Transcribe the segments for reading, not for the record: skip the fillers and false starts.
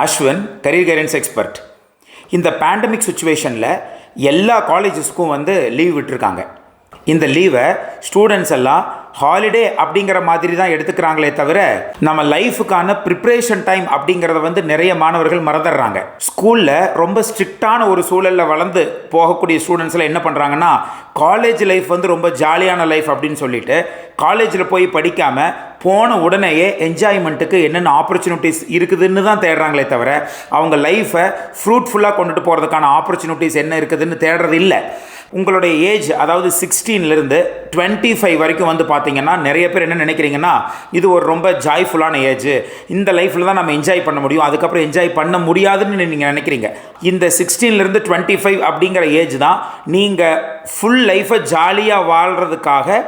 Ashwin, career guidance expert. இந்த pandemic சுச்சுவேஷனில் எல்லா காலேஜஸ்க்கும் லீவ் விட்டுருக்காங்க. இந்த லீவை ஸ்டூடெண்ட்ஸ் எல்லாம் ஹாலிடே அப்படிங்கிற மாதிரி தான் எடுத்துக்கிறாங்களே தவிர நம்ம லைஃபுக்கான ப்ரிப்ரேஷன் டைம் அப்படிங்கிறத நிறைய மாணவர்கள் மறந்துடுறாங்க. ஸ்கூலில் ரொம்ப ஸ்ட்ரிக்டான ஒரு சூழலில் வளர்ந்து போகக்கூடிய ஸ்டூடெண்ட்ஸில் என்ன பண்ணுறாங்கன்னா, காலேஜ் லைஃப் ரொம்ப ஜாலியான லைஃப் அப்படின்னு சொல்லிட்டு காலேஜில் போய் படிக்காமல் போன உடனேயே என்ஜாய்மெண்ட்டுக்கு என்னென்ன ஆப்பர்ச்சுனிட்டிஸ் இருக்குதுன்னு தான் தேடுறாங்களே தவிர அவங்க லைஃப்பை ஃப்ரூட்ஃபுல்லாக கொண்டுட்டு போகிறதுக்கான ஆப்பர்ச்சுனிட்டிஸ் என்ன இருக்குதுன்னு தேடுறது இல்லை. உங்களுடைய ஏஜ், அதாவது 16லேருந்து 25 வரைக்கும் பார்த்தீங்கன்னா நிறைய பேர் என்ன நினைக்கிறீங்கன்னா, இது ஒரு ரொம்ப ஜாய்ஃபுல்லான ஏஜ், இந்த லைஃப்பில் தான் நம்ம என்ஜாய் பண்ண முடியும், அதுக்கப்புறம் என்ஜாய் பண்ண முடியாதுன்னு நீங்கள் நினைக்கிறீங்க. இந்த 16லேருந்து 25 அப்படிங்கிற ஏஜ் தான் நீங்கள் ஃபுல் லைஃப்பை ஜாலியாக வாழ்கிறதுக்காக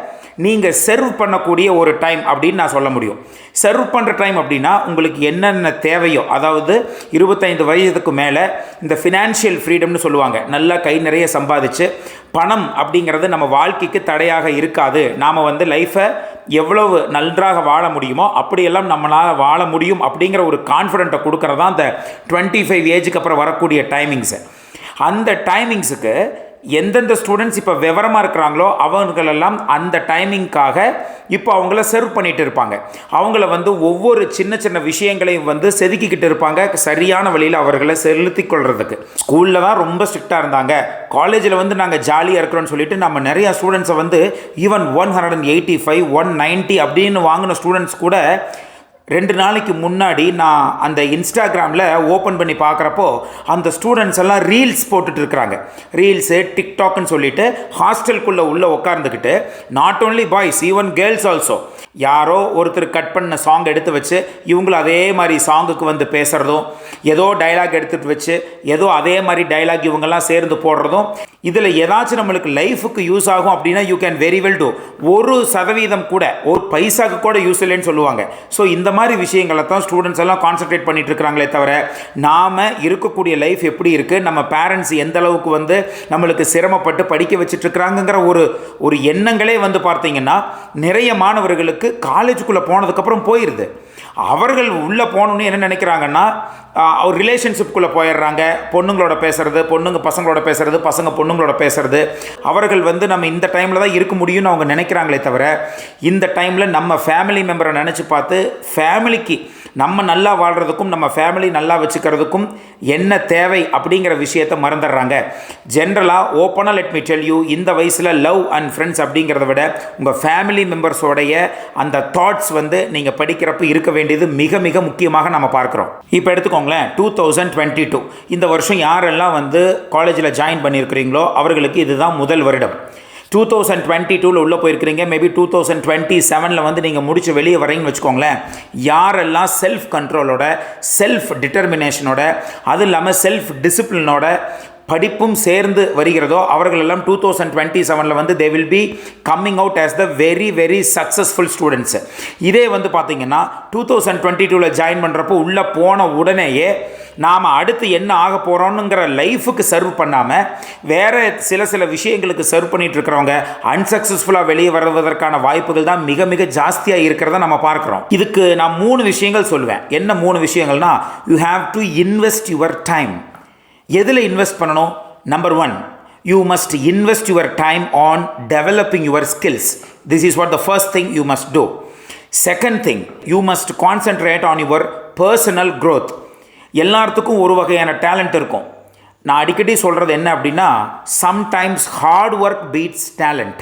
நீங்கள் சர்வ் பண்ணக்கூடிய ஒரு டைம் அப்படின்னு நான் சொல்ல முடியும். சர்வ் பண்ணுற டைம் அப்படின்னா உங்களுக்கு என்னென்ன தேவையோ, அதாவது 25 வயதுக்கு மேலே இந்த ஃபினான்ஷியல் ஃப்ரீடம்னு சொல்லுவாங்க, நல்லா கை நிறைய சம்பாதிச்சு பணம் அப்படிங்கிறது நம்ம வாழ்க்கைக்கு தடையாக இருக்காது, நாம் லைஃப்பை எவ்வளவு நன்றாக வாழ முடியுமோ அப்படியெல்லாம் நம்மளால் வாழ முடியும் அப்படிங்கிற ஒரு கான்ஃபிடென்ட்டை கொடுக்குறதா அந்த 25 ஏஜுக்கு அப்புறம் வரக்கூடிய டைமிங்ஸு. அந்த டைமிங்ஸுக்கு எந்தெந்த ஸ்டூடெண்ட்ஸ் இப்போ விவரமாக இருக்கிறாங்களோ அவங்களெல்லாம் அந்த டைமிங்காக இப்போ அவங்கள சர்வ் பண்ணிகிட்டு இருப்பாங்க. அவங்கள ஒவ்வொரு சின்ன சின்ன விஷயங்களையும் செதுக்கிக்கிட்டு இருப்பாங்க, சரியான வழியில் அவர்களை செலுத்தி கொள்றதுக்கு. ஸ்கூலில் தான் ரொம்ப ஸ்ட்ரிக்டாக இருந்தாங்க, காலேஜில் நாங்கள் ஜாலியாக இருக்கிறோன்னு சொல்லிட்டு நம்ம நிறையா ஸ்டூடெண்ட்ஸை ஈவன் 185, 190 அப்படின்னு வாங்கின ஸ்டூடெண்ட்ஸ் கூட 2 நாளைக்கு முன்னாடி நான் அந்த இன்ஸ்டாகிராமில் ஓப்பன் பண்ணி பார்க்குறப்போ அந்த ஸ்டூடெண்ட்ஸ் எல்லாம் ரீல்ஸ் போட்டுட்ருக்குறாங்க. ரீல்ஸு, டிக்டாக்னு சொல்லிட்டு ஹாஸ்டலுக்குள்ளே உள்ளே உட்கார்ந்துக்கிட்டு not only boys, even girls also, யாரோ ஒருத்தர் கட் பண்ண சாங் எடுத்து வச்சு இவங்களும் அதே மாதிரி சாங்குக்கு பேசுகிறதும், ஏதோ டைலாக் எடுத்துகிட்டு வச்சு ஏதோ அதே மாதிரி டைலாக் இவங்கெல்லாம் சேர்ந்து போடுறதும், இதில் ஏதாச்சும் நம்மளுக்கு லைஃபுக்கு யூஸ் ஆகும் அப்படின்னா you can very well do. 1% கூட, ஒரு பைசாவுக்கு கூட யூஸ் இல்லைன்னு சொல்லுவாங்க. ஸோ இந்த மாதிரி விஷயங்களை தான் ஸ்டூடெண்ட்ஸ் எல்லாம் கான்சன்ட்ரேட் பண்ணிட்டு இருக்கிறாங்களே தவிர நாம் இருக்கக்கூடிய லைஃப் எப்படி இருக்குது, நம்ம பேரண்ட்ஸ் எந்த அளவுக்கு நம்மளுக்கு சிரமப்பட்டு படிக்க வச்சுட்டு இருக்கிறாங்கிற ஒரு எண்ணங்களே பார்த்தீங்கன்னா நிறைய மாணவர்களுக்கு காலேஜுக்குள்ளே போனதுக்கப்புறம் போயிடுது. அவர்கள் உள்ளே போகணுன்னு என்ன நினைக்கிறாங்கன்னா, ஒரு ரிலேஷன்ஷிப்புக்குள்ளே போயிடுறாங்க. பொண்ணுங்களோட பேசுகிறது, பொண்ணுங்க பசங்களோட பேசுகிறது, பசங்க பொண்ணுங்களோட பேசுகிறது. அவர்கள் நம்ம இந்த டைமில் தான் இருக்க முடியும்னு அவங்க நினைக்கிறாங்களே தவிர இந்த டைமில் நம்ம ஃபேமிலி மெம்பரை நினச்சி பார்த்து ஃபேமிலிக்கு நம்ம நல்லா வாழ்கிறதுக்கும் நம்ம ஃபேமிலி நல்லா வச்சுக்கிறதுக்கும் என்ன தேவை அப்படிங்கிற விஷயத்தை மறந்துடுறாங்க. ஜென்ரலாக ஓப்பனாக லெட் மீ டெல் யூ, இந்த வயசில் லவ் அண்ட் ஃப்ரெண்ட்ஸ் அப்படிங்கிறத விட உங்கள் ஃபேமிலி மெம்பர்ஸோடைய அந்த தாட்ஸ் நீங்கள் படிக்கிறப்ப இருக்க வேண்டியது மிக மிக முக்கியமாக நம்ம பார்க்குறோம். இப்போ எடுத்துக்கோங்களேன், 2022 இந்த வருஷம் யாரெல்லாம் காலேஜில் ஜாயின் பண்ணியிருக்கிறீங்களோ அவர்களுக்கு இதுதான் முதல் வருடம். 2022 உள்ளே போயிருக்கிறீங்க, மேபி 2027 நீங்கள் முடிச்சு வெளியே வரீங்கன்னு வச்சுக்கோங்களேன். யாரெல்லாம் செல்ஃப் கண்ட்ரோலோட, செல்ஃப் டிட்டர்மினேஷனோட, அது இல்லாமல் செல்ஃப் டிசிப்ளினோட படிப்பும் சேர்ந்து வருகிறதோ அவர்களெல்லாம் 2027 they will be coming out as the very very successful students. இதே பார்த்தீங்கன்னா 2022 ஜாயின் பண்ணுறப்போ உள்ளே போன உடனேயே நாம் அடுத்து என்ன ஆக போகிறோம்னுங்கிற லைஃபுக்கு சர்வ் பண்ணாமல் வேறு சில விஷயங்களுக்கு சர்வ் பண்ணிகிட்டு இருக்கிறவங்க அன்சக்ஸஸ்ஃபுல்லாக வெளியே வருவதற்கான வாய்ப்புகள் தான் மிக மிக ஜாஸ்தியாக இருக்கிறத நம்ம பார்க்குறோம். இதுக்கு நான் 3 விஷயங்கள் சொல்லுவேன். என்ன 3 விஷயங்கள்னா, you have to invest your time. எதில் இன்வெஸ்ட் பண்ணணும்? Number 1, you must invest your time on developing your skills. This is what the first thing you must do. Second thing, you must concentrate on your personal growth. எல்லாத்துக்கும் ஒரு வகையான talent இருக்கும். நான் அடிக்கடி சொல்கிறது என்ன அப்படின்னா, sometimes hard work beats talent.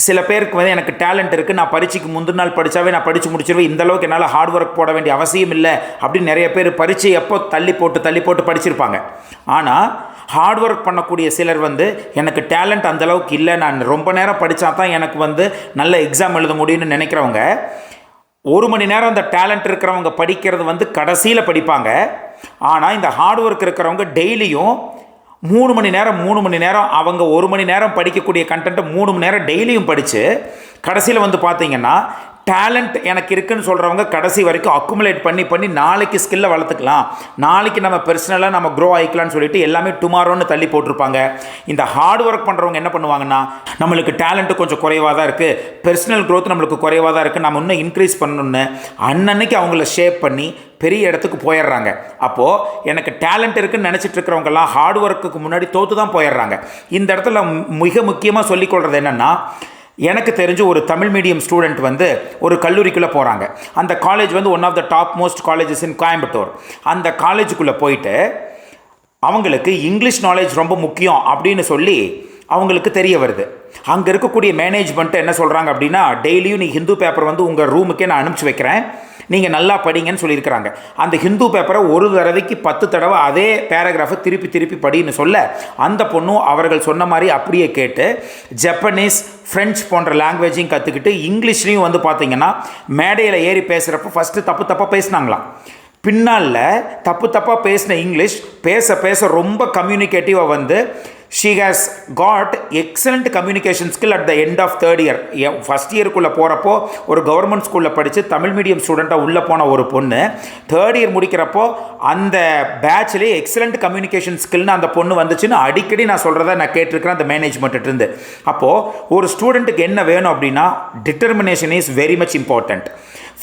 சில பேருக்கு எனக்கு டேலண்ட் இருக்குது, நான் பரீட்சைக்கு முந்தின நாள் படித்தாவே நான் படித்து முடிச்சிருவேன், இந்தளவுக்கு என்னால் ஹார்ட் ஒர்க் போட வேண்டிய அவசியம் இல்லை அப்படின்னு நிறைய பேர் பரீட்சை எப்போ தள்ளி போட்டு படிச்சிருப்பாங்க. ஆனால் ஹார்ட் ஒர்க் பண்ணக்கூடிய சிலர் எனக்கு டேலண்ட் அந்தளவுக்கு இல்லை, நான் ரொம்ப நேரம் படித்தா தான் எனக்கு நல்ல எக்ஸாம் எழுத முடியும்னு நினைக்கிறவங்க 1 மணி நேரம் அந்த டேலண்ட் இருக்கிறவங்க படிக்கிறது கடைசியில் படிப்பாங்க. ஆனால் இந்த ஹார்ட் ஒர்க் இருக்கிறவங்க டெய்லியும் 3 மணி நேரம் அவங்க 1 மணி நேரம் படிக்கக்கூடிய கண்டென்ட்டை 3 மணி நேரம் டெய்லியும் படித்து கடைசியில் பார்த்தீங்கன்னா டேலண்ட் எனக்கு இருக்குன்னு சொல்கிறவங்க கடைசி வரைக்கும் அக்குமுலேட் பண்ணி நாளைக்கு ஸ்கில்லை வளர்த்துக்கலாம், நாளைக்கு நம்ம பர்சனலாக நம்ம க்ரோ ஆகிக்கலாம்னு சொல்லிட்டு எல்லாமே டுமாரோன்னு தள்ளி போட்டிருப்பாங்க. இந்த ஹார்ட் ஒர்க் பண்ணுறவங்க என்ன பண்ணுவாங்கன்னா, நம்மளுக்கு டேலண்ட்டு கொஞ்சம் குறைவாக தான் இருக்குது, பர்சனல் க்ரோத் நம்மளுக்கு குறைவாக தான் இருக்குது, நம்ம இன்னும் இன்க்ரீஸ் பண்ணணுன்னு அன்னன்னைக்கு அவங்கள ஷேப் பண்ணி பெரிய இடத்துக்கு போயிடுறாங்க. அப்போது எனக்கு டேலண்ட் இருக்குன்னு நினச்சிட்டு இருக்கிறவங்கெல்லாம் ஹார்ட் ஒர்க்குக்கு முன்னாடி தோற்று தான் போயிடுறாங்க. இந்த இடத்துல மிக முக்கியமாக சொல்லிக்கொள்கிறது என்னென்னா, எனக்கு தெரிஞ்ச ஒரு தமிழ் மீடியம் ஸ்டூடெண்ட் வந்து ஒரு கல்லூரிக்குள்ளே போகிறாங்க. அந்த காலேஜ் வந்து one of the top most colleges in Coimbatore. அந்த காலேஜுக்குள்ளே போயிட்டு அவங்களுக்கு இங்கிலீஷ் நாலேஜ் ரொம்ப முக்கியம் அப்படின்னு சொல்லி அவங்களுக்கு தெரிய வருது. அங்கே இருக்கக்கூடிய மேனேஜ்மெண்ட்டு என்ன சொல்கிறாங்க அப்படின்னா, டெய்லியும் நீ ஹிந்து பேப்பர் வந்து உங்கள் ரூமுக்கே நான் அனுப்பிச்சி வைக்கிறேன், நீங்கள் நல்லா படிங்கன்னு சொல்லியிருக்கிறாங்க. அந்த ஹிந்து பேப்பரை ஒரு தடவைக்கு 10 தடவை அதே பேராகிராஃபை திருப்பி திருப்பி படின்னு சொல்ல, அந்த பொண்ணும் அவர்கள் சொன்ன மாதிரி அப்படியே கேட்டு ஜப்பனீஸ், ஃப்ரெஞ்ச் போன்ற லாங்குவேஜையும் கற்றுக்கிட்டு இங்கிலீஷ்லேயும் வந்து பார்த்திங்கன்னா மேடையில் ஏறி பேசுகிறப்ப ஃபஸ்ட்டு தப்பாக பேசினாங்களாம். பின்னால் தப்பாக பேசின இங்கிலீஷ் பேச பேச ரொம்ப கம்யூனிகேட்டிவாக வந்து she has got excellent communication skill at the end of third year. First இயருக்குள்ளே போகிறப்போ ஒரு கவர்மெண்ட் ஸ்கூலில் படித்து தமிழ் மீடியம் ஸ்டூடெண்ட்டாக உள்ளே போன ஒரு பொண்ணு தேர்ட் இயர் முடிக்கிறப்போ அந்த பேட்ச்லேயே எக்ஸலண்ட் கம்யூனிகேஷன் ஸ்கில்னு அந்த பொண்ணு வந்துச்சுன்னு அடிக்கடி நான் சொல்கிறத நான் கேட்டிருக்கிறேன் அந்த மேனேஜ்மெண்ட்டிருந்து. அப்போது ஒரு ஸ்டூடெண்ட்டுக்கு என்ன வேணும் அப்படின்னா, determination is very much important.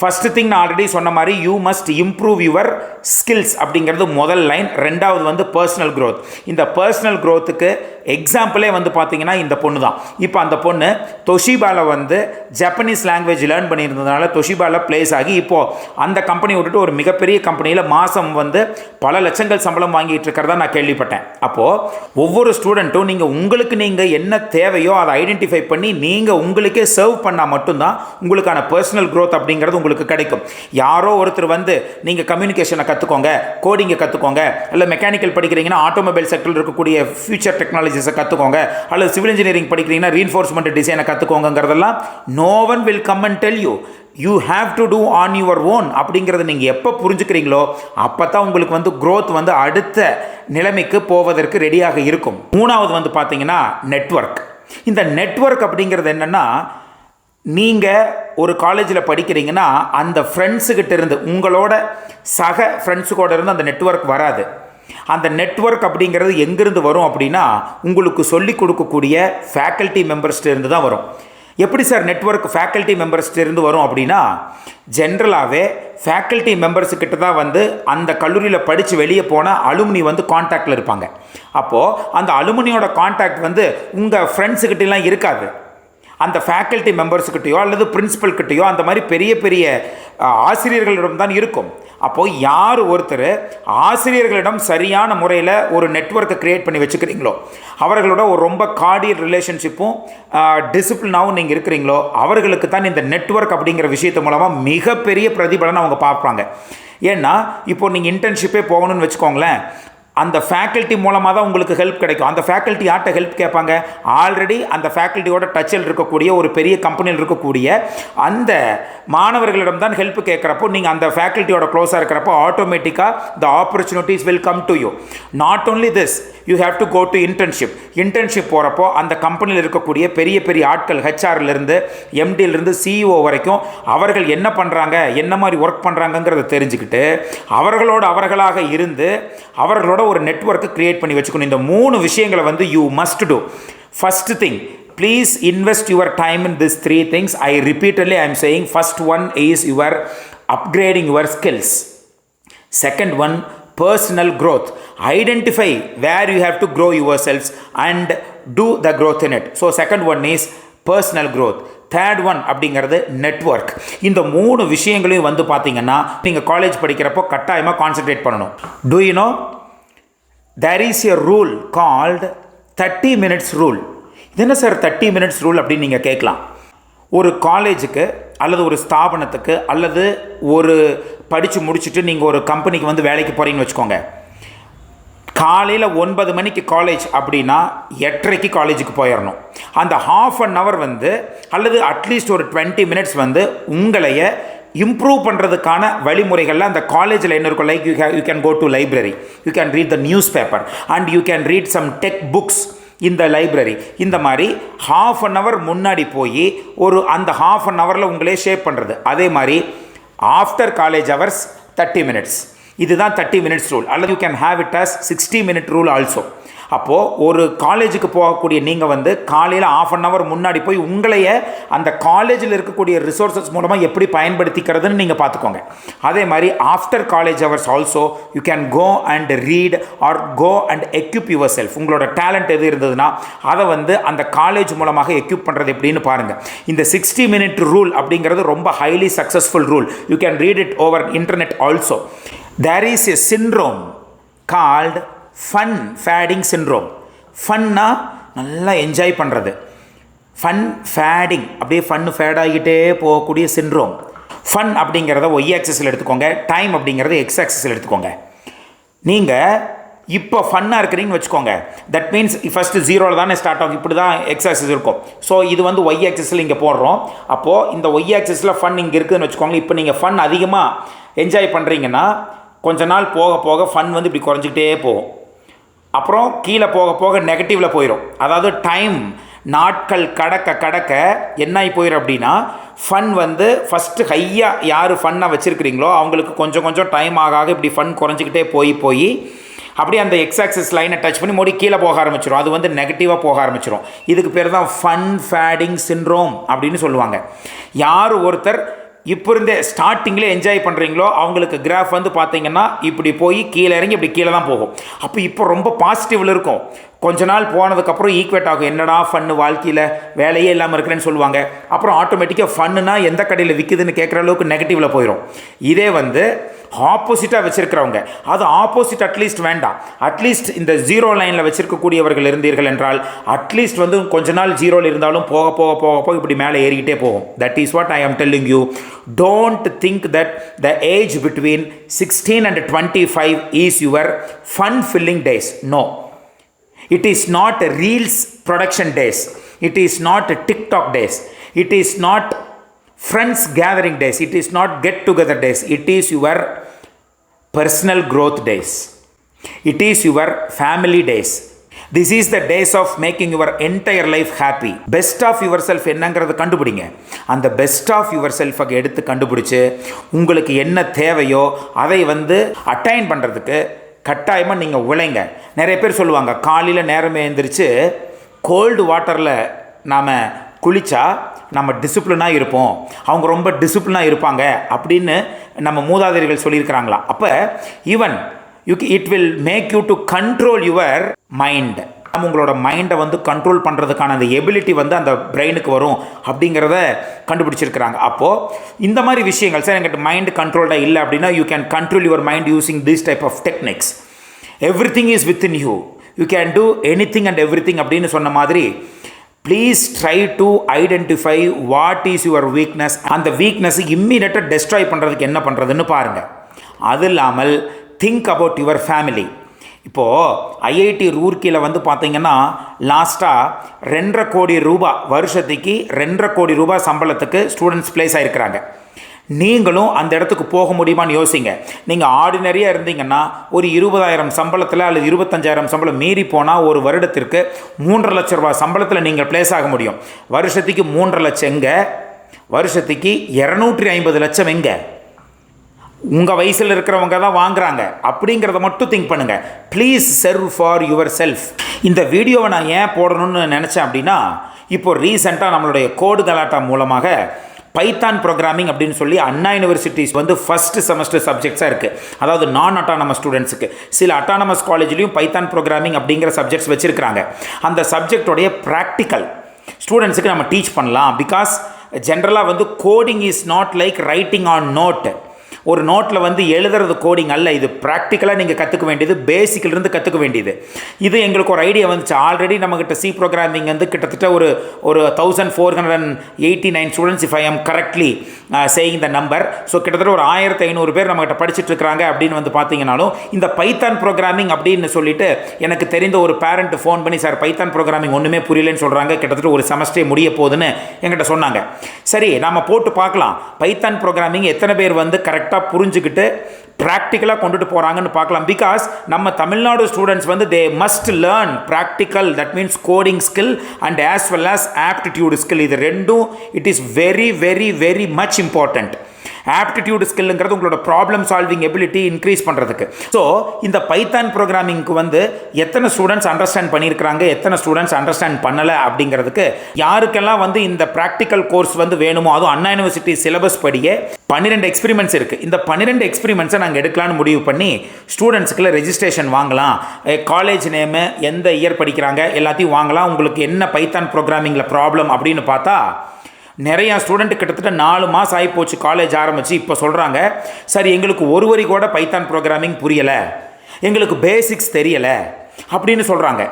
First thing நான் ஆல்ரெடி சொன்ன மாதிரி you must improve your skills அப்படிங்கிறது முதல் லைன். ரெண்டாவது வந்து பர்சனல் க்ரோத். இந்த பர்சனல் க்ரோத்துக்கு எக்ஸாம்பிளே வந்து பார்த்தீங்கன்னா இந்த பொண்ணு தான். இப்போ அந்த பொண்ணு தொஷிபாவில் வந்து ஜப்பனீஸ் லாங்குவேஜ் லேர்ன் பண்ணியிருந்ததுனால தொஷிபாவில் பிளேஸ் ஆகி இப்போது அந்த கம்பெனி விட்டுட்டு ஒரு மிகப்பெரிய கம்பெனியில் மாதம் வந்து பல லட்சங்கள் சம்பளம் வாங்கிட்டு இருக்கிறதா நான் கேள்விப்பட்டேன். அப்போது ஒவ்வொரு ஸ்டூடெண்ட்டும் நீங்கள் என்ன தேவையோ அதை ஐடென்டிஃபை பண்ணி நீங்கள் உங்களுக்கே சர்வ் பண்ணால் மட்டும்தான் உங்களுக்கான பர்சனல் க்ரோத் அப்படிங்கிறது உங்களுக்கு கிடைக்கும். யாரோ ஒருத்தர் வந்து நீங்கள் கம்யூனிகேஷனை கற்றுக்கோங்க, கோடிங்கை கற்றுக்கோங்க, இல்லை மெக்கானிக்கல் படிக்கிறீங்கன்னா ஆட்டோமொபைல் செக்டரில் இருக்கக்கூடிய ஃபியூச்சர் டெக்னாலஜிஸை கற்றுக்கோங்க, அல்லது சிவில் இன்ஜினியரிங் படிக்கிறீங்கன்னா ரீஎன்ஃபோர்ஸ்மெண்ட் டிசைனை கற்றுக்கோங்கிறதெல்லாம் no one will come and tell you. You have to do on your own அப்படிங்கிறத நீங்கள் எப்போ புரிஞ்சுக்கிறீங்களோ அப்போ தான் உங்களுக்கு வந்து க்ரோத் வந்து அடுத்த நிலைமைக்கு போவதற்கு ரெடியாக இருக்கும். மூணாவது வந்து பார்த்தீங்கன்னா நெட்வொர்க். இந்த நெட்வொர்க் அப்படிங்கிறது என்னென்னா, நீங்கள் ஒரு காலேஜில் படிக்கிறீங்கன்னா அந்த ஃப்ரெண்ட்ஸுக்கிட்ட இருந்து உங்களோட சக ஃப்ரெண்ட்ஸுக்கூட இருந்து அந்த நெட்வொர்க் வராது. அந்த நெட்வொர்க் அப்படிங்கிறது எங்கேருந்து வரும் அப்படின்னா, உங்களுக்கு சொல்லிக் கொடுக்கக்கூடிய ஃபேக்கல்ட்டி மெம்பர்ஸ்கிட்ட தான் வரும். எப்படி சார் நெட்வொர்க் ஃபேக்கல்ட்டி மெம்பர்ஸ்கிட்ட இருந்து வரும் அப்படின்னா, ஜென்ரலாகவே ஃபேக்கல்ட்டி மெம்பர்ஸுக்கிட்ட தான் வந்து அந்த கல்லூரியில் படித்து வெளியே போன அலுமினி வந்து கான்டாக்டில் இருப்பாங்க. அப்போது அந்த அலுமினியோட கான்டாக்ட் வந்து உங்கள் ஃப்ரெண்ட்ஸுக்கிட்டலாம் இருக்காது. அந்த ஃபேக்கல்ட்டி மெம்பர்ஸுக்கிட்டையோ அல்லது பிரின்சிபல்கிட்டையோ அந்த மாதிரி பெரிய பெரிய ஆசிரியர்களிடம் தான் இருக்கும். அப்போது யார் ஒருத்தர் ஆசிரியர்களிடம் சரியான முறையில் ஒரு நெட்வொர்க்கை க்ரியேட் பண்ணி வச்சுக்கிறீங்களோ, அவர்களோட ஒரு ரொம்ப கார்டியல் ரிலேஷன்ஷிப்பும் டிசிப்ளினாகவும் நீங்கள் இருக்கிறீங்களோ, அவர்களுக்கு தான் இந்த நெட்வொர்க் அப்படிங்கிற விஷயத்து மூலமாக மிகப்பெரிய பிரதிபலனை அவங்க பார்ப்பாங்க. ஏன்னா இப்போது நீங்கள் இன்டர்ன்ஷிப்பே போகணும்னு வச்சுக்கோங்களேன், அந்த ஃபேக்கல்ட்டி மூலமாக தான் உங்களுக்கு ஹெல்ப் கிடைக்கும். அந்த ஃபேக்கல்ட்டி யார்கிட்ட ஹெல்ப் கேட்பாங்க? ஆல்ரெடி அந்த ஃபேக்கல்ட்டியோட டச்சில் இருக்கக்கூடிய ஒரு பெரிய கம்பெனியில் இருக்கக்கூடிய அந்த மாணவர்களிடம் தான் ஹெல்ப் கேட்குறப்போ நீங்கள் அந்த ஃபேக்கல்ட்டியோட க்ளோஸாக இருக்கிறப்போ ஆட்டோமேட்டிக்காக the opportunities will come to you. Not only this, you have to go to internship போகிறப்போ அந்த கம்பெனியில் இருக்கக்கூடிய பெரிய பெரிய ஆட்கள், ஹெச்ஆர்லேருந்து எம்டியிலிருந்து சிஇஓ வரைக்கும் அவர்கள் என்ன பண்ணுறாங்க, என்ன மாதிரி ஒர்க் பண்ணுறாங்கங்கிறத தெரிஞ்சுக்கிட்டு அவர்களாக இருந்து அவர்களோட ஒரு நெட்வொர்க்கை கிரியேட் பண்ணி வச்சுக்கணும். இந்த 3 விஷயங்களை வந்து you must do. First thing, please invest your time in these 3 things. I am saying first one is your upgrading your skills. Second one, personal growth. Identify where you have to grow yourselves and do the growth in it. So second one is personal growth. Third one அப்படிங்கிறது network. இந்த 3 விஷயங்களையும் வந்து பார்த்தீங்கன்னா நீங்கள் college படிக்கிறப்போ கட்டாயமாக concentrate பண்ணணும். Do you know there is a rule called 30 minutes rule. இது என்ன சார் 30 minutes rule அப்படின்னு நீங்கள் கேட்கலாம். ஒரு காலேஜுக்கு அல்லது ஒரு ஸ்தாபனத்துக்கு அல்லது ஒரு படித்து முடிச்சுட்டு நீங்கள் ஒரு கம்பெனிக்கு வந்து வேலைக்கு போகிறீங்கன்னு வச்சுக்கோங்க. காலையில் 9 மணிக்கு காலேஜ் அப்படின்னா 8:30க்கு காலேஜுக்கு போயிடணும். அந்த ½ அன் ஹவர் வந்து அல்லது அட்லீஸ்ட் ஒரு 20 மினிட்ஸ் வந்து உங்களைய இம்ப்ரூவ் பண்ணுறதுக்கான வழிமுறைகளில் அந்த காலேஜில் என்ன இருக்கும், like you can go to library, you can read the newspaper and you can read some tech books இந்த லைப்ரரி. இந்த மாதிரி ½ அன் ஹவர் முன்னாடி போய் அந்த ½ அன் ஹவரில் உங்களே ஷேப் பண்ணுறது. அதே மாதிரி ஆஃப்டர் காலேஜ் ஹவர்ஸ் 30 மினிட்ஸ். இதுதான் 30 மினிட்ஸ் ரூல். அல்லது you can have it as 60 minute rule also. அப்போது ஒரு காலேஜுக்கு போகக்கூடிய நீங்கள் வந்து காலையில் ½ அன் ஹவர் முன்னாடி போய் உங்களைய அந்த காலேஜில் இருக்கக்கூடிய ரிசோர்ஸஸ் மூலமாக எப்படி பயன்படுத்திக்கிறதுன்னு நீங்கள் பார்த்துக்கோங்க. அதே மாதிரி after college hours also you can go and read or go and equip yourself. உங்களோட டேலண்ட் எது இருந்ததுன்னா அதை வந்து அந்த காலேஜ் மூலமாக எக்யூப் பண்ணுறது எப்படின்னு பாருங்கள். இந்த 60 minute ரூல் அப்படிங்கிறது ரொம்ப highly successful rule. You can read it over internet also. There is a syndrome called fun fading syndrome. ஃபன்னா நல்லா என்ஜாய் பண்ணுறது, ஃபன் ஃபேடிங் அப்படியே ஃபன்னு ஃபேட் ஆகிட்டே போகக்கூடிய சிண்ட்ரோம். ஃபன் அப்படிங்கிறத ஒய் ஆக்சிஸில் எடுத்துக்கோங்க, டைம் அப்படிங்கிறத எக்ஸ் ஆக்சிஸில் எடுத்துக்கோங்க. நீங்கள் இப்போ ஃபன்னாக இருக்கிறீங்கன்னு வச்சுக்கோங்க, தட் மீன்ஸ் ஃபஸ்ட்டு 0 தானே ஸ்டார்ட் ஆகும், இப்படி தான் எக்ஸ் ஆக்சிஸ் இருக்கும். ஸோ இது வந்து ஒய் ஆக்சிஸில் இங்கே போடுறோம். அப்போது இந்த ஒய் ஆக்சிஸில் ஃபன் இங்கே இருக்குதுன்னு வச்சுக்கோங்க. இப்போ நீங்கள் ஃபன் அதிகமாக என்ஜாய் பண்ணுறீங்கன்னா கொஞ்ச நாள் போக போக ஃபன் வந்து இப்படி குறைஞ்சிக்கிட்டே போகும். அப்புறம் கீழே போக போக நெகட்டிவில் போயிடும். அதாவது டைம் நாட்கள் கடக்க கடக்க என்ன ஆகி போயிடும் அப்படின்னா, ஃபன் வந்து ஃபஸ்ட்டு ஹையாக யார் ஃபன்னாக வச்சுருக்கிறீங்களோ அவங்களுக்கு கொஞ்சம் கொஞ்சம் டைம் ஆக இப்படி ஃபன் குறைஞ்சிக்கிட்டே போய் அப்படியே அந்த எக்ஸ் ஆக்சிஸ் லைனை டச் பண்ணி மறுபடியும் கீழே போக ஆரம்பிச்சிடும். அது வந்து நெகட்டிவாக போக ஆரம்பிச்சிடும். இதுக்கு பேர் தான் ஃபன் ஃபேடிங் சிண்ட்ரோம் அப்படின்னு சொல்லுவாங்க. யார் ஒருத்தர் இப்போ இருந்தே ஸ்டார்டிங்கில் என்ஜாய் பண்ணுறீங்களோ அவங்களுக்கு கிராஃப் வந்து பார்த்தீங்கன்னா இப்படி போய் கீழே இறங்கி இப்படி கீழே தான் போகும். அப்போ இப்போ ரொம்ப பாசிட்டிவில் இருக்கும். கொஞ்ச நாள் போனதுக்கப்புறம் ஈக்குவேட் ஆகும். என்னடா ஃபன்னு, வாழ்க்கையில் வேலையே இல்லாமல் இருக்கிறேன்னு சொல்லுவாங்க. அப்புறம் ஆட்டோமேட்டிக்காக ஃபன்னுனா எந்த கடையில் விற்குதுன்னு கேட்குற அளவுக்கு நெகட்டிவில் போயிடும். இதே வந்து ஆப்போசிட்டாக வச்சுருக்கிறவங்க, அது ஆப்போசிட் அட்லீஸ்ட் வேண்டாம், அட்லீஸ்ட் இந்த 0 லைனில் வச்சுருக்கக்கூடியவர்கள் இருந்தீர்கள் என்றால் அட்லீஸ்ட் வந்து கொஞ்ச நாள் 0ல் இருந்தாலும் போக போக போக போக இப்படி மேலே ஏறிக்கிட்டே போகும். தட் இஸ் வாட் ஐ ஆம் telling you. Don't think that the age between 16 and 25 is your fun filling days. No. It is not Reels production days. It is not TikTok days. It is not friends gathering days. It is not get together days. It is your personal growth days. It is your family days. This is the days of making your entire life happy. Best of yourself என்னங்கிறத கண்டுபிடிங்க. அந்த best of your செல்ஃபை எடுத்து கண்டுபிடிச்சு உங்களுக்கு என்ன தேவையோ அதை வந்து அட்டைன் பண்ணுறதுக்கு கட்டாயமாக நீங்கள் உழைங்க. நிறைய பேர் சொல்லுவாங்க, காலையில் நேரமே எழுந்திரிச்சு கோல்டு வாட்டரில் நாம் குளித்தா நம்ம டிசிப்ளினாக இருப்போம், அவங்க ரொம்ப டிசிப்ளினாக இருப்பாங்க அப்படின்னு நம்ம மூதாதையர்கள் சொல்லியிருக்கிறாங்களா. அப்போ even it will make you to control your mind. உங்களோட மைண்டை வந்து கண்ட்ரோல் பண்ணுறதுக்கான அந்த எபிலிட்டி வந்து அந்த பிரெயினுக்கு வரும் அப்படிங்கிறத கண்டுபிடிச்சிருக்கிறாங்க. அப்போது இந்த மாதிரி விஷயங்கள், சார் எங்கிட்ட மைண்டு கண்ட்ரோல்டாக இல்லை அப்படின்னா you can control your mind using this type of techniques. Everything is within you, you can do anything and everything அப்படின்னு சொன்ன மாதிரி please try to identify what is your weakness. அந்த வீக்னஸை இம்மீடியட்டாக டெஸ்ட்ராய் பண்ணுறதுக்கு என்ன பண்ணுறதுன்னு பாருங்கள். அது இல்லாமல் திங்க் அபவுட் யுவர் ஃபேமிலி. இப்போது ஐஐடி ரூர்க்கியில் வந்து பார்த்தீங்கன்னா லாஸ்ட்டாக 2.5 கோடி ரூபாய் வருஷத்துக்கு 2.5 கோடி ரூபாய் சம்பளத்துக்கு ஸ்டூடெண்ட்ஸ் பிளேஸ் ஆகிருக்கிறாங்க. நீங்களும் அந்த இடத்துக்கு போக முடியுமான்னு யோசிங்க. நீங்கள் ஆர்டினரியாக இருந்தீங்கன்னா ஒரு 20,000 சம்பளத்தில் அல்லது 25,000 சம்பளம் மீறி போனால் ஒரு வருடத்திற்கு 3.5 லட்ச ரூபா சம்பளத்தில் நீங்கள் பிளேஸ் ஆக முடியும். வருஷத்துக்கு 3.5 லட்சம் எங்கே, வருஷத்துக்கு 250 லட்சம் எங்கே? உங்கள் வயசில் இருக்கிறவங்க தான் வாங்குறாங்க அப்படிங்கிறத மட்டும் திங்க் பண்ணுங்கள். Please serve for your self. இந்த வீடியோவை நான் ஏன் போடணும்னு நினச்சேன் அப்படின்னா, இப்போ ரீசெண்டாக நம்மளுடைய கோடு கலாட்டா மூலமாக பைத்தான் ப்ரோக்ராமிங் அப்படின்னு சொல்லி அண்ணா யூனிவர்சிட்டிஸ் வந்து ஃபஸ்ட்டு செமஸ்டர் சப்ஜெக்ட்ஸாக இருக்குது. அதாவது நான் அட்டானமஸ் ஸ்டூடெண்ட்ஸுக்கு. சில அட்டானமஸ் காலேஜ்லேயும் பைத்தான் ப்ரோக்ராமிங் அப்படிங்கிற சப்ஜெக்ட்ஸ் வச்சுருக்கிறாங்க. அந்த சப்ஜெக்டோடைய ப்ராக்டிக்கல் ஸ்டூடெண்ட்ஸுக்கு நம்ம டீச் பண்ணலாம். பிகாஸ் ஜென்ரலாக வந்து coding is not like writing on node. ஒரு நோட்டில் வந்து எழுதுறது கோடிங் அல்ல, இது ப்ராக்டிக்கலாக நீங்கள் கற்றுக்க வேண்டியது, பேசிக்கிலிருந்து கற்றுக்க வேண்டியது. இது எங்களுக்கு ஒரு ஐடியா வந்துச்சு. ஆல்ரெடி நம்மக்கிட்ட சி ப்ரோக்ராமிங் வந்து கிட்டத்தட்ட ஒரு 1489 students, if I am correctly saying the number. So கிட்டத்தட்ட ஒரு 1500 பேர் நம்மகிட்ட படிச்சுட்டு இருக்கிறாங்க. அப்படின்னு வந்து பார்த்தீங்கன்னாலும் இந்த பைத்தான் ப்ரோக்ராமிங் அப்படின்னு சொல்லிட்டு எனக்கு தெரிந்த ஒரு பேரண்ட் ஃபோன் பண்ணி, சார் பைத்தான் ப்ரோக்ராமிங் ஒன்றுமே புரியலன்னு சொல்கிறாங்க, கிட்டத்தட்ட ஒரு செமஸ்டரே முடிய போகுதுன்னு என்கிட்ட சொன்னாங்க. சரி, நம்ம போட்டு பார்க்கலாம் பைத்தான் ப்ரோக்ராமிங் எத்தனை பேர் வந்து கரெக்டாக புரிஞ்சுக்கிட்டு ப்ராக்டிக்கலாக கொண்டுட்டு போகிறாங்கன்னு பார்க்கலாம். பிகாஸ் நம்ம தமிழ்நாடு ஸ்டூடெண்ட்ஸ் வந்து they must learn practical, that means coding skill and as well as aptitude skill. இது ரெண்டும் it is very very very much important. Aptitude ஸ்கில்ங்கிறது உங்களோட ப்ராப்ளம் சால்விங் எபிலிட்டி இன்க்ரீஸ் பண்ணுறதுக்கு. ஸோ இந்த பைத்தான் ப்ரோக்ராமிங்க்கு வந்து எத்தனை ஸ்டூடெண்ட்ஸ் அண்டர்ஸ்டாண்ட் பண்ணியிருக்கிறாங்க, எத்தனை ஸ்டூடெண்ட்ஸ் அண்டர்ஸ்டாண்ட் பண்ணலை அப்படிங்கிறதுக்கு யாருக்கெல்லாம் வந்து இந்த ப்ராக்டிக்கல் கோர்ஸ் வந்து வேணுமோ, அதுவும் அண்ணா யூனிவர்சிட்டி சிலபஸ் படியே 12 எக்ஸ்பெரிமெண்ட்ஸ் இருக்குது. இந்த 12 எக்ஸ்பெரிமெண்ட்ஸை நாங்கள் எடுக்கலான்னு முடிவு பண்ணி ஸ்டூடெண்ட்ஸுக்குள்ள ரெஜிஸ்ட்ரேஷன் வாங்கலாம். காலேஜ் நேமு, எந்த இயர் படிக்கிறாங்க எல்லாத்தையும் வாங்கலாம். உங்களுக்கு என்ன பைத்தான் ப்ரோக்ராமிங்கில் ப்ராப்ளம் அப்படின்னு பார்த்தா நிறையா ஸ்டூடெண்ட் கிட்டத்தட்ட 4 மாதம் ஆகிப்போச்சு காலேஜ் ஆரம்பித்து. இப்போ சொல்கிறாங்க, சார் எங்களுக்கு ஒரு வரி கூட பைத்தான் ப்ரோக்ராமிங் புரியலை, எங்களுக்கு பேசிக்ஸ் தெரியலை அப்படின்னு சொல்கிறாங்க.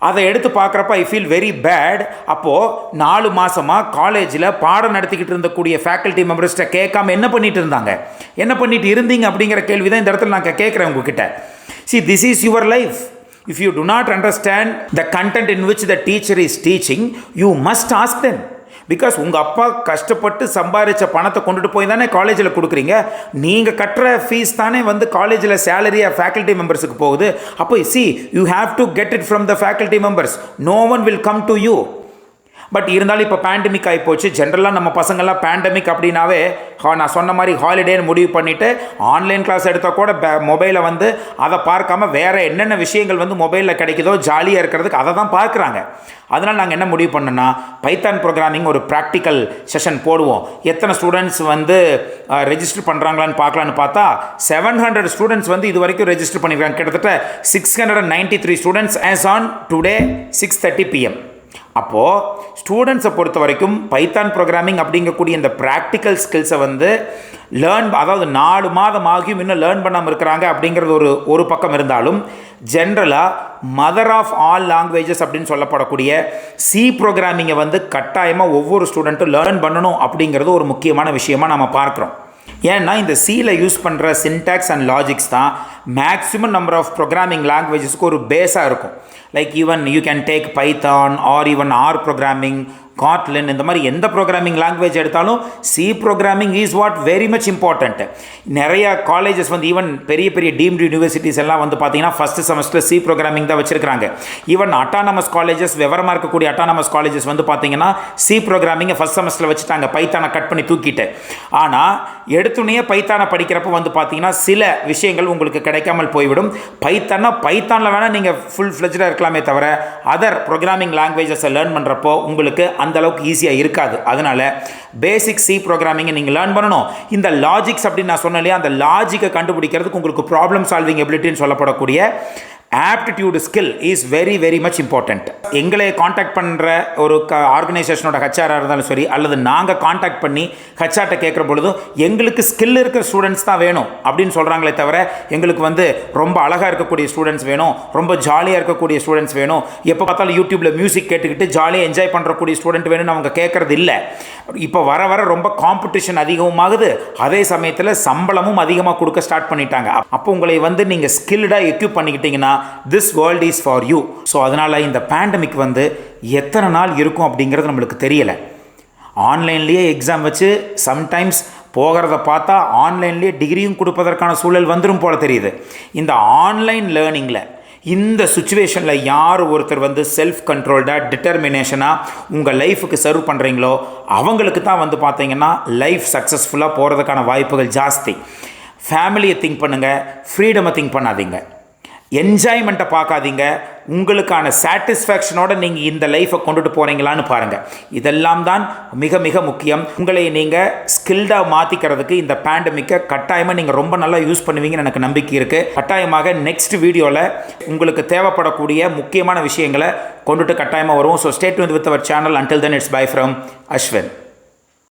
அதை எடுத்து பார்க்குறப்ப ஐ ஃபீல் வெரி பேட். அப்போது 4 மாதமாக காலேஜில் பாடம் நடத்திக்கிட்டு இருந்தக்கூடிய ஃபேக்கல்ட்டி மெம்பர்ஸ்கிட்ட கேட்காம என்ன பண்ணிட்டு இருந்தாங்க, என்ன பண்ணிட்டு இருந்தீங்க அப்படிங்கிற கேள்வி தான் இந்த இடத்துல நான் கேட்குறேன் உங்ககிட்ட. See, this is your life. If you do not understand the content in which the teacher is teaching, you must ask them. Because உங்கள் அப்பா கஷ்டப்பட்டு சம்பாதிச்ச பணத்தை கொண்டுட்டு போய் தானே காலேஜில் கொடுக்குறீங்க. நீங்கள் கட்டுற ஃபீஸ் தானே வந்து காலேஜில் சேலரியாக ஃபேக்கல்ட்டி மெம்பர்ஸுக்கு போகுது. அப்போ you have to get it from the faculty members. No one will come to you. But இருந்தாலும் இப்போ பேண்டமிக் ஆகிப்போச்சு. ஜென்ரலாக நம்ம பசங்கள்லாம் பேண்டமிக் அப்படின்னாவே நான் சொன்ன மாதிரி ஹாலிடேன்னு முடிவு பண்ணிவிட்டு ஆன்லைன் கிளாஸ் எடுத்தால் கூட மொபைலை வந்து அதை பார்க்காம வேறு என்னென்ன விஷயங்கள் வந்து மொபைலில் கிடைக்குதோ ஜாலியாக இருக்கிறதுக்கு அதை தான் பார்க்குறாங்க. அதனால் நாங்கள் என்ன முடிவு பண்ணோன்னா, பைத்தான் ப்ரோக்ராமிங் ஒரு ப்ராக்டிக்கல் செஷன் போடுவோம். எத்தனை ஸ்டூடெண்ட்ஸ் வந்து ரெஜிஸ்டர் பண்ணுறாங்களான்னு பார்க்கலான்னு பார்த்தா 700 ஸ்டூடெண்ட்ஸ் வந்து இது வரைக்கும் ரெஜிஸ்டர் பண்ணியிருக்காங்க. கிட்டத்தட்ட 693 students as on today 6:30 PM. அப்போது ஸ்டூடெண்ட்ஸை பொறுத்த வரைக்கும் பைத்தான் ப்ரோக்ராமிங் அப்படிங்கக்கூடிய இந்த ப்ராக்டிக்கல் ஸ்கில்ஸை வந்து அதாவது 4 மாதம் ஆகியும் இன்னும் லேர்ன் பண்ணாமல் இருக்கிறாங்க அப்படிங்கிறது ஒரு பக்கம் இருந்தாலும், ஜென்ரலாக மதர் ஆஃப் ஆல் லாங்குவேஜஸ் அப்படின்னு சொல்லப்படக்கூடிய சி ப்ரோக்ராமிங்கை வந்து கட்டாயமாக ஒவ்வொரு ஸ்டூடெண்ட்டும் லேர்ன் பண்ணணும் அப்படிங்கிறது ஒரு முக்கியமான விஷயமாக நம்ம பார்க்குறோம். ஏன்னா இந்த சியில் யூஸ் பண்ணுற சின்டாக்ஸ் அண்ட் லாஜிக்ஸ் தான் மேக்ஸிமம் நம்பர் ஆஃப் ப்ரோக்ராமிங் லாங்குவேஜஸ்க்கு ஒரு பேஸாக இருக்கும். Like even you can take python or even R programming, Kotlin, இந்த மாதிரி எந்த ப்ரோக்ராமிங் லாங்குவேஜ் எடுத்தாலும் C programming is what very much important. நிறைய காலேஜஸ் வந்து ஈவன் பெரிய பெரிய டீம்டு யூனிவர்சிட்டிஸ் எல்லாம் வந்து பார்த்தீங்கன்னா ஃபஸ்ட்டு செமஸ்டர் சி ப்ரோக்ராமிங் தான் வச்சிருக்காங்க. ஈவன் அட்டானமஸ் காலேஜஸ், விவரமாக இருக்கக்கூடிய அட்டானமஸ் காலேஜஸ் வந்து பார்த்தீங்கன்னா சி ப்ரோக்ராமிங்கை ஃபஸ்ட் செமஸ்டரில் வச்சுட்டாங்க, பைத்தானை கட் பண்ணி தூக்கிட்டு. ஆனால் எடுத்துனே பைத்தானை படிக்கிறப்ப வந்து பார்த்தீங்கன்னா சில விஷயங்கள் உங்களுக்கு கிடைக்காமல் போய்விடும். பைத்தானில் வேணால் நீங்கள் ஃபுல் ஃப்ளெஜ்டாக இருக்கலாமே தவிர அதர் ப்ரோக்ராமிங் லாங்குவேஜஸை லேர்ன் பண்ணுறப்போ உங்களுக்கு அந்த அளவுக்கு ஈஸியாக இருக்காது. அதனால் பேசிக் சி ப்ரோக்ராமிங்கை நீங்கள் லேர்ன் பண்ணணும். இந்த லாஜிக்ஸ் அப்படின்னு நான் சொன்னேன் இல்லையா, அந்த லாஜிக்கை கண்டுபிடிக்கிறதுக்கு உங்களுக்கு ப்ராப்ளம் சால்விங் எபிலிட்டின்னு சொல்லப்படக்கூடிய aptitude skill is very very much important. எங்களை காண்டாக்ட் பண்ணுற ஒரு ஆர்கனைசேஷனோட ஹெச்ஆராக இருந்தாலும் சரி, அல்லது நாங்கள் காண்டாக்ட் பண்ணி ஹெச்ஆர்ட்ட கேட்குற பொழுதும் எங்களுக்கு ஸ்கில் இருக்கிற ஸ்டூடெண்ட்ஸ் தான் வேணும் அப்படின்னு சொல்கிறாங்களே தவிர எங்களுக்கு வந்து ரொம்ப அழகாக இருக்கக்கூடிய ஸ்டூடெண்ட்ஸ் வேணும், ரொம்ப ஜாலியாக இருக்கக்கூடிய ஸ்டூடெண்ட்ஸ் வேணும், எப்போ பார்த்தாலும் யூடியூப்பில் மியூசிக் கேட்டுக்கிட்டு ஜாலியாக என்ஜாய் பண்ணுறக்கூடிய ஸ்டூடெண்ட் வேணும்னு அவங்க கேட்குறது இல்லை. இப்போ வர வர ரொம்ப காம்படிஷன் அதிகமாகுது, அதே சமயத்தில் சம்பளமும் அதிகமாக கொடுக்க ஸ்டார்ட் பண்ணிட்டாங்க. அப்போ உங்களை வந்து நீங்கள் ஸ்கில்டாக எக்யூப் பண்ணிக்கிட்டீங்கன்னா this world is for you. So அதனால் இந்த பேண்டமிக் வந்து எத்தனை நாள் இருக்கும் அப்படிங்கிறது நம்மளுக்கு தெரியலை. ஆன்லைன்லேயே எக்ஸாம் வச்சு சம்டைம்ஸ் போகிறத பார்த்தா ஆன்லைன்லேயே டிகிரியும் கொடுப்பதற்கான சூழல் வந்துடும் போல தெரியுது. இந்த ஆன்லைன் லேர்னிங்கில் இந்த சுச்சுவேஷனில் யார் ஒருத்தர் வந்து செல்ஃப் கண்ட்ரோல்டாக டிட்டர்மினேஷனாக உங்கள் லைஃபுக்கு சர்வ் பண்ணுறீங்களோ அவங்களுக்கு தான் வந்து பார்த்தீங்கன்னா லைஃப் சக்ஸஸ்ஃபுல்லாக போகிறதுக்கான வாய்ப்புகள் ஜாஸ்தி. ஃபேமிலியை திங்க் பண்ணுங்கள், ஃப்ரீடமை திங்க் பண்ணாதீங்க, என்ஜாய்மெண்ட்டை பார்க்காதீங்க, உங்களுக்கான சாட்டிஸ்ஃபேக்ஷனோட நீங்கள் இந்த லைஃப்பை கொண்டுட்டு போகிறீங்களான்னு பாருங்கள். இதெல்லாம் தான் மிக மிக முக்கியம். உங்களை நீங்கள் ஸ்கில்டாக மாற்றிக்கிறதுக்கு இந்த பேண்டமிக்கை கட்டாயமாக நீங்கள் ரொம்ப நல்லா யூஸ் பண்ணுவீங்கன்னு எனக்கு நம்பிக்கை இருக்குது. கட்டாயமாக நெக்ஸ்ட் வீடியோவில் உங்களுக்கு தேவைப்படக்கூடிய முக்கியமான விஷயங்களை கொண்டுட்டு கட்டாயமாக வருவோம். So stay tuned with our channel. Until then it's bye from Ashwin.